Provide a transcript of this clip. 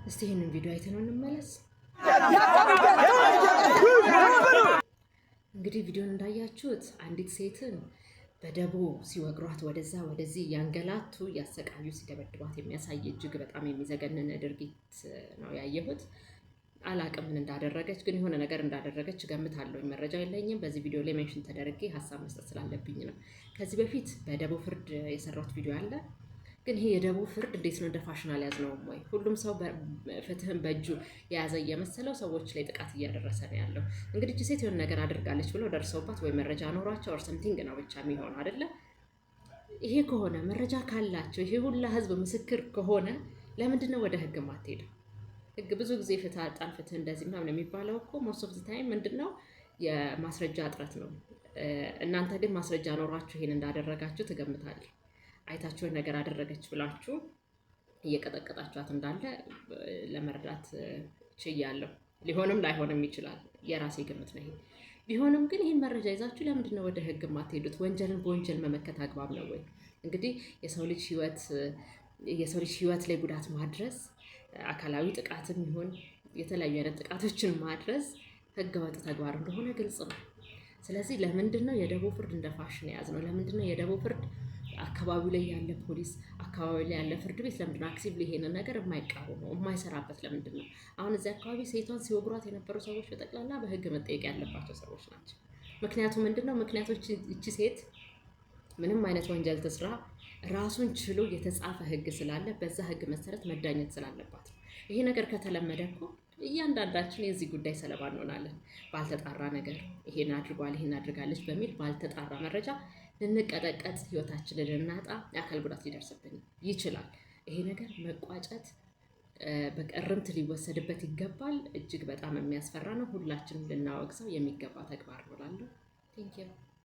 እስቲ ይሄንን ቪዲዮ አይተነው እንመለስ። እንግዲህ ቪዲዮን እንዳያችሁት አንዲት ሴትን በደቦ ሲወግሯት ወደዛ ወደዚህ ያንገላቱ ያሰቃዩ ሲደበድቧት የሚያሳይ እጅግ በጣም የሚዘገንን ድርጊት ነው ያየሁት። አላቅም ምን እንዳደረገች ግን የሆነ ነገር እንዳደረገች ገምታለሁ። መረጃ የለኝም። በዚህ ቪዲዮ ላይ ሜንሽን ተደርጌ ሐሳብ መስጠት ስላለብኝ ነው። ከዚህ በፊት በደቦ ፍርድ የሰራሁት ቪዲዮ አለ። ግን ይሄ የደቦ ፍርድ እንዴት ነው እንደ ፋሽን አልያዝነውም ወይ? ሁሉም ሰው ፍትህን በእጁ የያዘ እየመሰለው ሰዎች ላይ ጥቃት እያደረሰ ነው ያለው። እንግዲህ እቺ ሴት የሆነ ነገር አድርጋለች ብለው ደርሰውባት ወይ መረጃ ኖሯቸው ኦር ሰምቲንግ ነው ብቻ የሚሆን አይደለ? ይሄ ከሆነ መረጃ ካላቸው ይሄ ሁላ ህዝብ ምስክር ከሆነ ለምንድን ነው ወደ ህግ ማትሄደው? ህግ ብዙ ጊዜ ፍትህ አጣን ፍትህ እንደዚህ ምናምን የሚባለው እኮ ሞስት ኦፍ ዘ ታይም ምንድነው የማስረጃ እጥረት ነው። እናንተ ግን ማስረጃ ኖሯችሁ ይሄን እንዳደረጋችሁ ትገምታለህ። አይታችሁ ነገር አደረገች ብላችሁ እየቀጠቀጣችኋት እንዳለ ለመረዳት ችያለሁ። ሊሆንም ላይሆንም ይችላል። የራሴ ግምት ነው ይሄ። ቢሆንም ግን ይህን መረጃ ይዛችሁ ለምንድን ነው ወደ ህግ ማትሄዱት? ወንጀልን በወንጀል መመከት አግባብ ነው ወይ? እንግዲህ የሰው ልጅ ህይወት ላይ ጉዳት ማድረስ አካላዊ ጥቃትም ይሁን የተለያዩ አይነት ጥቃቶችን ማድረስ ህገወጥ ተግባር እንደሆነ ግልጽ ነው። ስለዚህ ለምንድን ነው የደቦ ፍርድ እንደ ፋሽን የያዝነው? ለምንድን ነው የደቦ ፍርድ አካባቢው ላይ ያለ ፖሊስ አካባቢው ላይ ያለ ፍርድ ቤት ለምንድን ነው አክቲቭሊ ይሄንን ነገር የማይቃወመው የማይሰራበት? ለምንድን ነው አሁን እዚህ አካባቢ ሴቷን ሲወግሯት የነበሩ ሰዎች በጠቅላላ በህግ መጠየቅ ያለባቸው ሰዎች ናቸው። ምክንያቱም ምንድነው ምክንያቶች እቺ ሴት ምንም አይነት ወንጀል ትስራ ራሱን ችሎ የተጻፈ ህግ ስላለ በዛ ህግ መሰረት መዳኘት ስላለባት ነው። ይሄ ነገር ከተለመደ እኮ እያንዳንዳችን የዚህ ጉዳይ ሰለባ እንሆናለን። ባልተጣራ ነገር ይሄን አድርጓል ይሄን አድርጋለች በሚል ባልተጣራ መረጃ ልንቀጠቀጥ ህይወታችንን ልናጣ የአካል ጉዳት ሊደርስብን ይችላል። ይሄ ነገር መቋጨት በእርምት ሊወሰድበት ይገባል። እጅግ በጣም የሚያስፈራ ነው። ሁላችንም ልናወግዘው የሚገባ ተግባር ነው እላለሁ። ቴንኪው